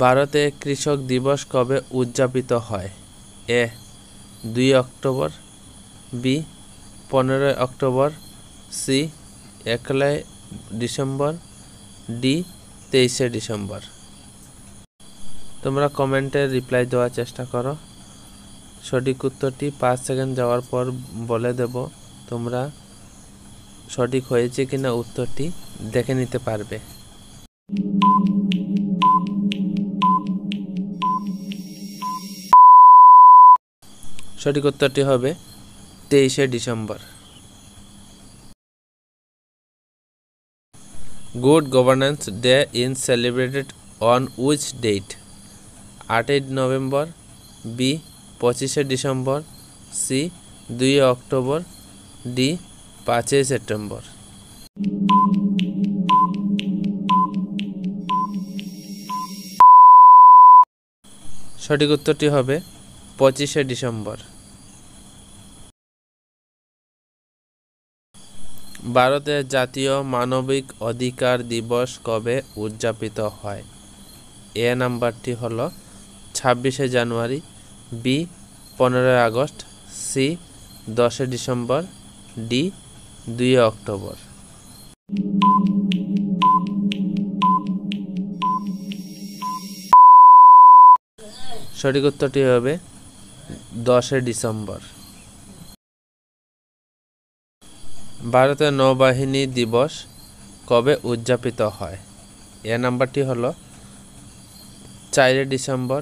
ভারতে কৃষক দিবস কবে উদযাপিত হয়? এ 2 অক্টোবর, বি 15 অক্টোবর, সি 1 ডিসেম্বর, ডি 23 ডিসেম্বর। তোমরা কমেন্টে রিপ্লাই দেওয়ার চেষ্টা করো। সঠিক উত্তরটি 5 সেকেন্ড যাওয়ার পর বলে দেব। তোমরা সঠিক হয়েছে কিনা উত্তরটি দেখে নিতে পারবে। সঠিক উত্তরটি হবে 23 December. Good governance day is celebrated on which date? 8 November, B 25 December, C 2 October, D 5 September. সঠিক উত্তরটি হবে 25 ডিসেম্বর। ভারতের জাতীয় মানবিক অধিকার দিবস কবে উদযাপিত হয়? এ নাম্বারটি হলো 26 January, B 15 August, C 10 December, D 2 October. সঠিক উত্তরটি হবে 10 ডিসেম্বর। ভারতের নৌবাহিনী দিবস কবে উদযাপিত হয়? এ নাম্বারটি হলো 4 December,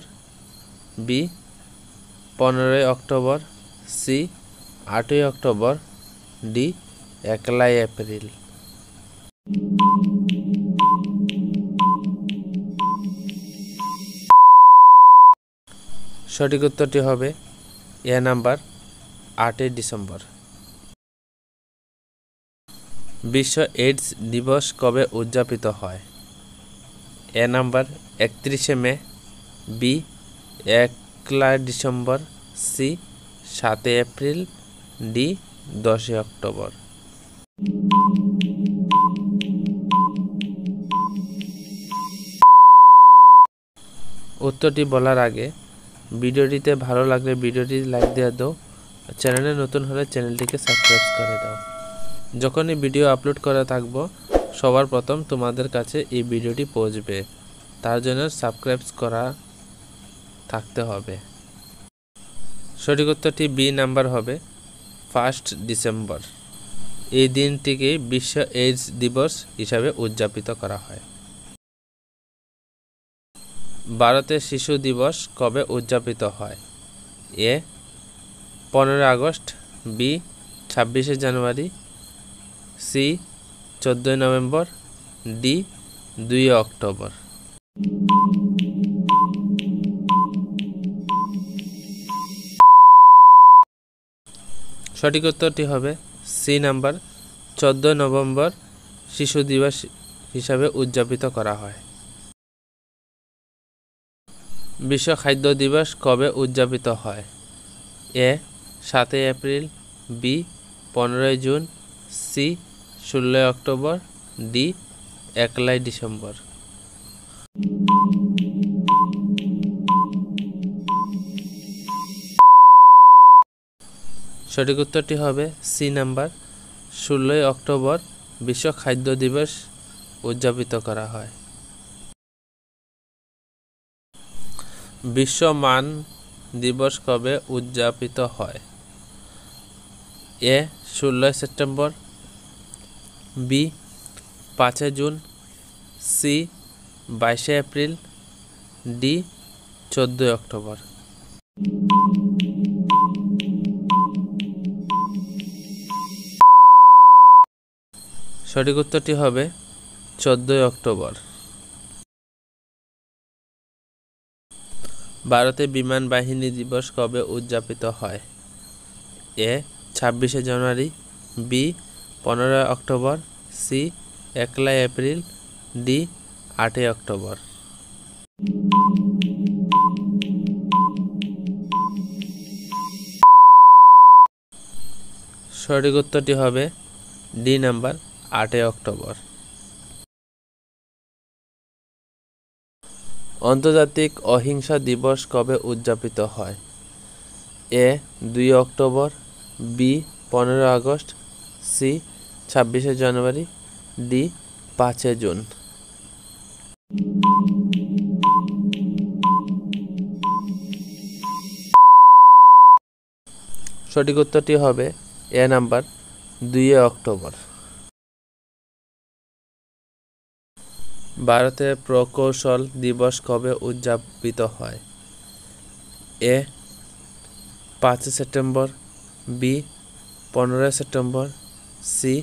B 15 October, C 8 October, D 1 April. সঠিক উত্তরটি হবে এ নাম্বার 8 ডিসেম্বর। বিশ্ব এইডস দিবস কবে উদযাপিত হয়? A number 31 May, B 1 December, C 7 April, D 10 October. উত্তরটি বলার আগে ভিডিওটিতে ভালো লাগলে ভিডিওটি লাইক দিয়ে দাও। চ্যানেলে নতুন হলে চ্যানেলটিকে সাবস্ক্রাইব করে দাও। যখনই ভিডিও আপলোড করা থাকবো সবার প্রথম তোমাদের কাছে এই ভিডিওটি পৌঁছবে। তার জন্য সাবস্ক্রাইব করা থাকতে হবে। সঠিক উত্তরটি বি নাম্বার হবে 1 ডিসেম্বর। এই দিনটিকে বিশ্ব এইডস দিবস হিসাবে উদযাপিত করা হয়। ভারতের শিশু দিবস কবে উদযাপিত হয়? এ 15 আগস্ট, বি 26 জানুয়ারি, সি 14 নভেম্বর, ডি 2 অক্টোবর। সঠিক উত্তরটি হবে সি নাম্বার 14 নভেম্বর শিশু দিবস হিসাবে উদযাপিত করা হয়। বিশ্ব খাদ্য দিবস কবে উদযাপিত হয়? A 7 April, B 15 June, C 16 October, D 1 December. সঠিক উত্তরটি হবে সি নাম্বার 16 অক্টোবর বিশ্ব খাদ্য দিবস উদযাপিত করা হয়। বিশ্ব মান দিবস কবে উদযাপিত হয়? A 16 September, B 5 June, C 22 April, D 14 October. সঠিক উত্তরটি হবে 14 অক্টোবর। ভারতে বিমান বাহিনী দিবস কবে উদযাপিত হয়? A 26 January, B 15 October, C 1 April, D 8 October. সঠিক উত্তরটি হবে ডি নাম্বার 8 অক্টোবর। আন্তর্জাতিক অহিংসা দিবস কবে উদযাপিত হয়? এ 2 অক্টোবর, বি 15 আগস্ট, সি 26 জানুয়ারি, ডি 5 জুন। সঠিক উত্তরটি হবে এ নাম্বার 2 অক্টোবর। ভারতের প্রকৌশল দিবস কবে উদযাপিত হয়? A 5 September, B 15 September, C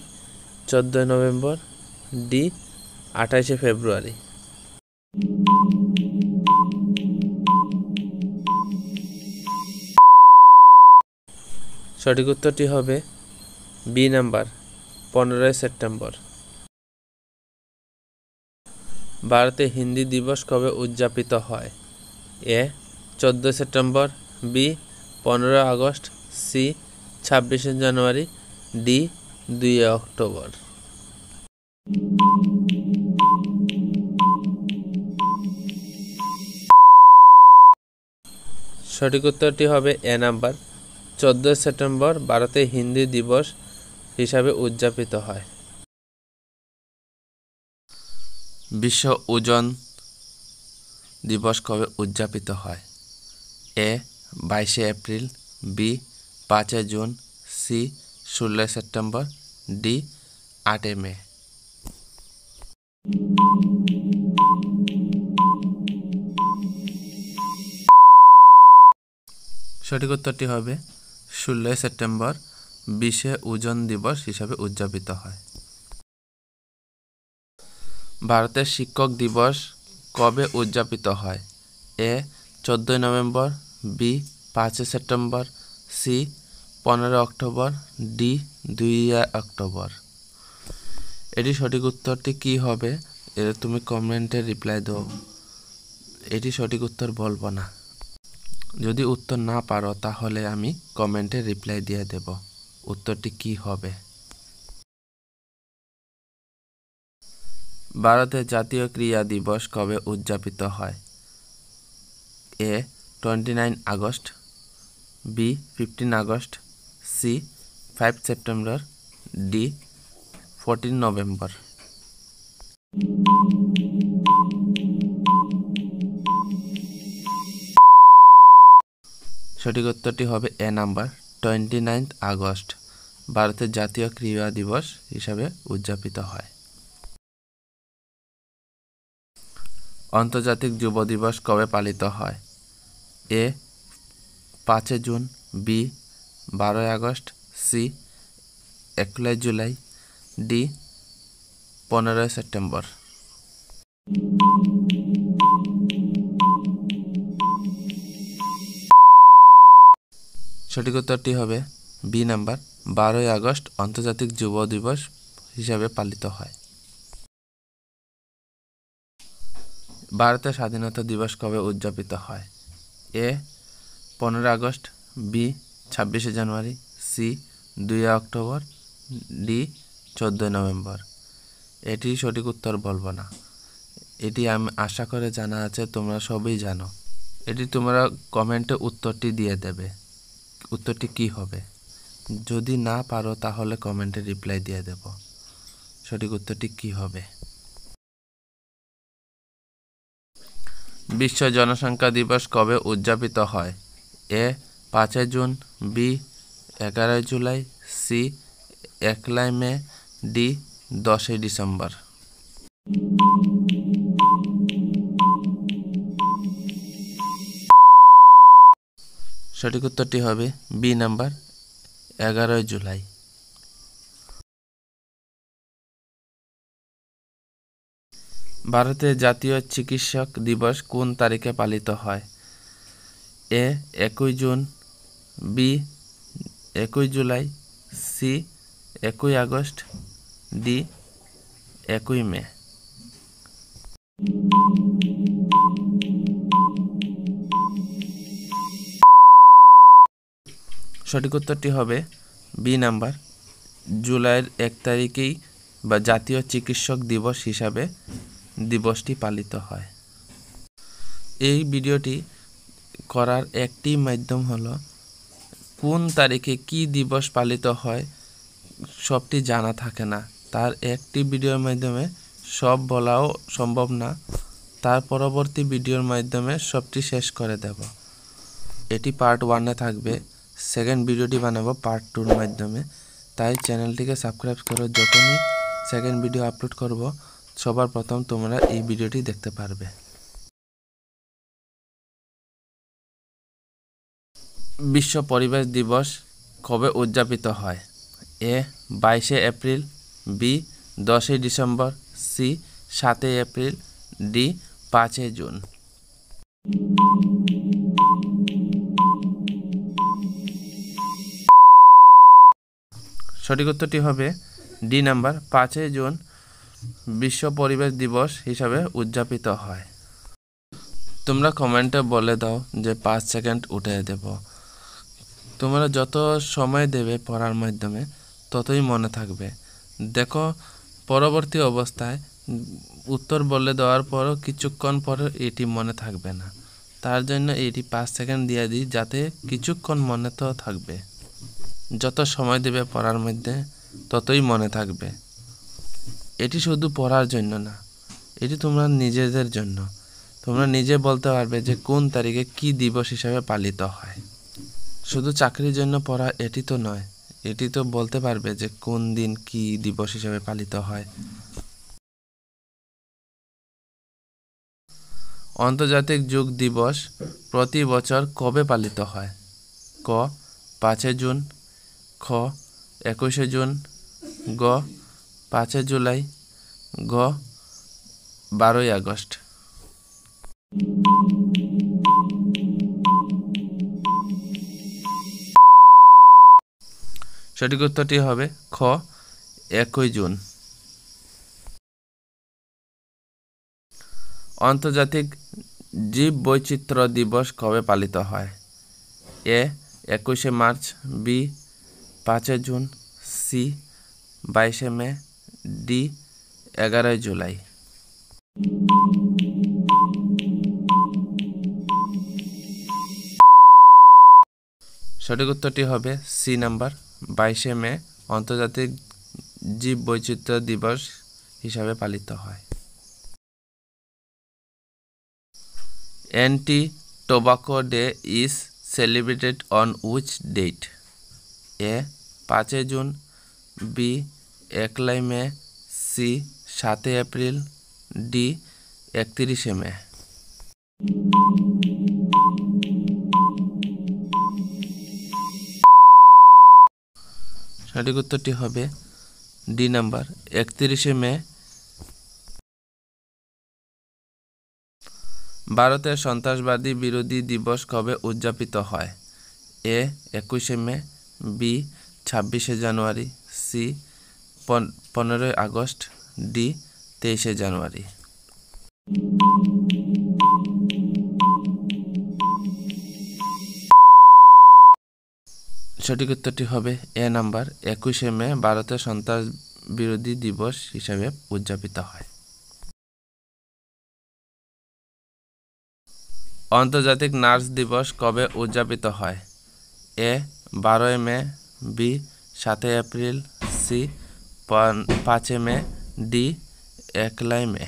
14 November, D 28 February. সঠিক উত্তরটি হবে বি নাম্বার 15 সেপ্টেম্বর। ভারতে হিন্দি দিবস কবে উদযাপিত হয়? A 14 September, B 15 August, C 26 January, D 2 October. সঠিক উত্তরটি হবে এ নাম্বার 14 সেপ্টেম্বর ভারতে হিন্দি দিবস হিসাবে উদযাপিত হয়। বিশ্ব ওজন দিবস কবে উদযাপিত হয়? A 22 April, B 5 June, C 16 September, D 8 May. সঠিক উত্তরটি হবে 16 সেপ্টেম্বর বিশ্ব ওজন দিবস হিসাবে উদযাপিত হয়। ভারতের শিক্ষক দিবস কবে উদযাপিত হয়? A 14 November, B 5 September, C 15 October, D 2 October. এটি সঠিক উত্তরটি কি হবে এটা তুমি কমেন্টে রিপ্লাই দাও। এটি সঠিক উত্তর বলবো না। যদি উত্তর না পারো তাহলে আমি কমেন্টে রিপ্লাই দিয়ে দেব উত্তরটি কি হবে। ভারতের জাতীয় ক্রীড়া দিবস কবে উদযাপিত হয়? A 29 August, B 15 August, C 5 September, D 14 November. সঠিক উত্তরটি হবে এ নাম্বার 29 আগস্ট ভারতের জাতীয় ক্রীড়া দিবস হিসাবে উদযাপিত হয়। আন্তর্জাতিক যুব দিবস কবে পালিত হয়? A 5 June, B 12 August, C 21 July, D 15 September. সঠিক উত্তরটি হবে বি নাম্বার 12 আগস্ট আন্তর্জাতিক যুব দিবস হিসাবে পালিত হয়। ভারতের স্বাধীনতা দিবস কবে উদযাপিত হয়? এ 15 আগস্ট, বি 26 জানুয়ারি, সি 2 অক্টোবর, ডি 14 নভেম্বর। এটি সঠিক উত্তর বলবো না। এটি আমি আশা করে জানা আছে তোমরা সবই জানো। এটি তোমরা কমেন্টে উত্তরটি দিয়ে দেবে উত্তরটি কি হবে। যদি না পারো তাহলে কমেন্টে রিপ্লাই দিয়ে দেব সঠিক উত্তরটি কি হবে। বিশ্ব জনসংখ্যা দিবস কবে উদযাপিত হয়? A 5 June, B 11 July, C 1 May, D 10 December. সঠিক উত্তরটি হবে বি নাম্বার 11 জুলাই। ভারতের জাতীয় চিকিৎসক দিবস কোন তারিখে পালিত হয়? A 21 June, B 21 July, C 21 August, D 21 May. সঠিক উত্তরটি হবে বি নাম্বার জুলাইয়ের 1 তারিখেই বা জাতীয় চিকিৎসক দিবস হিসাবে দিবসটি পালিত হয়। এই ভিডিওটি করার একটি মাধ্যম হলো কোন তারিখে কি দিবস পালিত হয় সবটি জানা থাকে না, তার একটি ভিডিওর মাধ্যমে সব বলাও সম্ভব না। তার পরবর্তী ভিডিওর মাধ্যমে সবটি শেষ করে দেব। এটি পার্ট 1-এ থাকবে, সেকেন্ড ভিডিওটি বানাবো পার্ট 2-র মাধ্যমে। তাই চ্যানেলটিকে সাবস্ক্রাইব করো, যখনই সেকেন্ড ভিডিও আপলোড করব সবার প্রথম তোমরা এই ভিডিওটি দেখতে পারবে। বিশ্ব পরিবেশ দিবস কবে উদযাপিত হয়? এ 22শে এপ্রিল, বি 10ই ডিসেম্বর, সি 7ই এপ্রিল, ডি 5ই জুন। সঠিক উত্তরটি হবে ডি নাম্বার, 5ই জুন বিশ্ব পরিবেশ দিবস হিসাবে উদযাপিত হয়। তোমরা কমেন্টে বলে দাও যে 5 সেকেন্ড উঠে দেব। তোমরা যত সময় দেবে পড়ার মাধ্যমে ততই মনে থাকবে। দেখো, পরবর্তী অবস্থায় উত্তর বলে দেওয়ার পরও কিছুক্ষণ পরে এটি মনে থাকবে না, তার জন্য এটি 5 সেকেন্ড দিয়ে দিই, যাতে কিছুক্ষণ মনে তো থাকবে। যত সময় দেবে পড়ার মধ্যে ততই মনে থাকবে। এটি শুধু পড়ার জন্য না, এটি তোমরা নিজেদের জন্য। তোমরা নিজে বলতে পারবে যে কোন তারিখে কি দিবস হিসাবে পালিত হয়। শুধু চাকরির জন্য পড়া এটি তো নয়, এটি তো বলতে পারবে যে কোন দিন কি দিবস হিসাবে পালিত হয়। আন্তর্জাতিক যোগ দিবস প্রতি বছর কবে পালিত হয়? ক 5 জুন, খ 21 জুন, গ 5 জুলাই, গ 12 আগস্ট। সঠিক উত্তরটি হবে খ 21 জুন। আন্তর্জাতিক জীব বৈচিত্র্য দিবস কবে পালিত হয়? এ 21শে মার্চ, বি 5 জুন, সি 22শে মে, ডি 11 জুলাই। সঠিক উত্তরটি হবে সি নাম্বার, 22শে মে আন্তর্জাতিক জীব বৈচিত্র্য দিবস হিসাবে পালিত হয়। Anti-Tobacco Day is celebrated on which date? A 5 June, B 1 May, C 7 April, D 31 May. সঠিক উত্তরটি হবে ডি নাম্বার, 31 মে। ভারতের সন্ত্রাসবাদী বিরোধী দিবস কবে উদযাপিত হয়? A 21 May, B 26 January, C 15 August, D 23 জানুয়ারি। সঠিক উত্তরটি হবে এ নাম্বার, 21 মে ভারতের সন্ত্রাস বিরোধী দিবস হিসাবে উদযাপিত হয়। আন্তর্জাতিক নার্স দিবস কবে উদযাপিত হয়? এ 12 মে, বি 7 এপ্রিল, সি 5 মে, ডি 1 মে।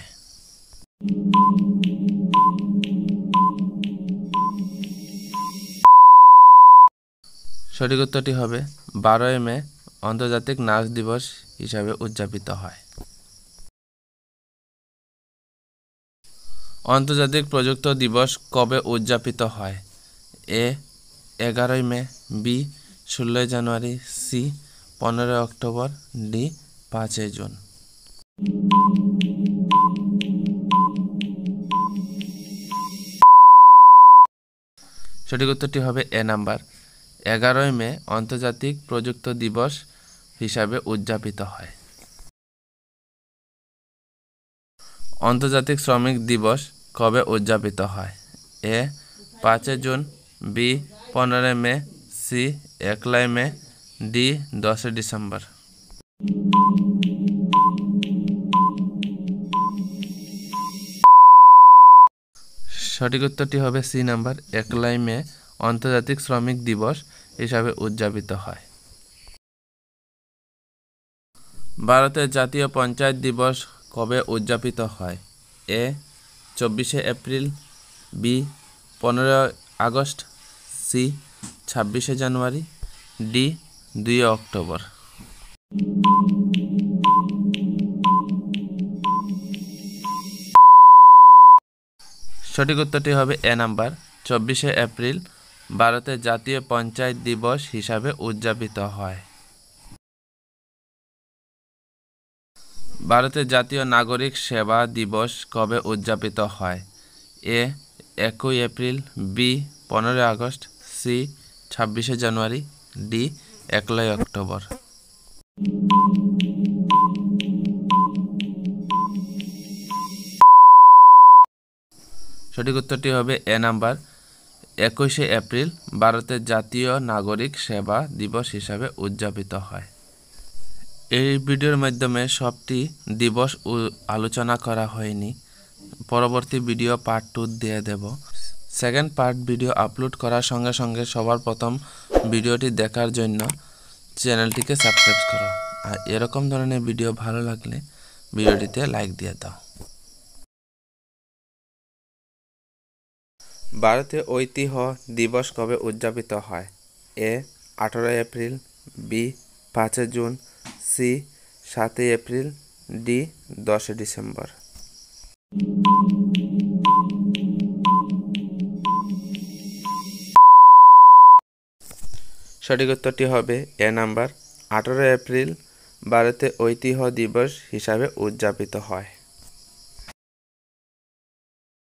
সঠিক উত্তরটি হবে 12 মে আন্তর্জাতিক নার্স দিবস হিসাবে উদযাপিত হয়। আন্তর্জাতিক প্রযুক্তি দিবস কবে উদযাপিত হয়? এ 11 মে, বি 16 জানুয়ারি, সি 15 অক্টোবর, ডি 5 জুন। সঠিক উত্তরটি হবে এ নাম্বার, 11 মে আন্তর্জাতিক প্রযুক্তি দিবস হিসাবে উদযাপিত হয়। আন্তর্জাতিক শ্রমিক দিবস কবে উদযাপিত হয়? A 5 June, B 15 May, C 1 May, D 10 December. সঠিক উত্তরটি হবে সি নাম্বার, 1 মে আন্তর্জাতিক শ্রমিক দিবস হিসাবে উদযাপিত হয়। ভারতের জাতীয় পঞ্চায়েত দিবস কবে উদযাপিত হয়? এ 24শে এপ্রিল, বি 15 আগস্ট, সি 26শে জানুয়ারি, ডি 2 অক্টোবর। সঠিক উত্তরটি হবে এ নাম্বার, 24শে এপ্রিল ভারতের জাতীয় পঞ্চায়েত দিবস হিসাবে উদযাপিত হয়। ভারতের জাতীয় নাগরিক সেবা দিবস কবে উদযাপিত হয়? A 21 April, B 15 August, C 26শে January, D 1 October. সঠিক উত্তরটি হবে এ নাম্বার, 21শে এপ্রিল ভারতের জাতীয় নাগরিক সেবা দিবস হিসাবে উদযাপিত হয়। এই ভিডিওর মাধ্যমে সবটি দিবস আলোচনা করা হয়নি। পরবর্তী ভিডিও পার্ট 2 দিয়ে দেব। সেকেন্ড পার্ট ভিডিও আপলোড করার সঙ্গে সঙ্গে সবার প্রথম ভিডিওটি দেখার জন্য চ্যানেলটিকে সাবস্ক্রাইব করো। আর এরকম ধরনের ভিডিও ভালো লাগলে ভিডিওটিতে লাইক দিয়ে দাও। ভারতীয় ঐতিহ্য দিবস কবে উদযাপিত হয়? A 18 April, B 5 June, C 7 April, D 10 December. সঠিক উত্তরটি হবে এ নাম্বার, 18 এপ্রিল ভারতে ঐতিহ্য দিবস হিসাবে উদযাপিত হয়।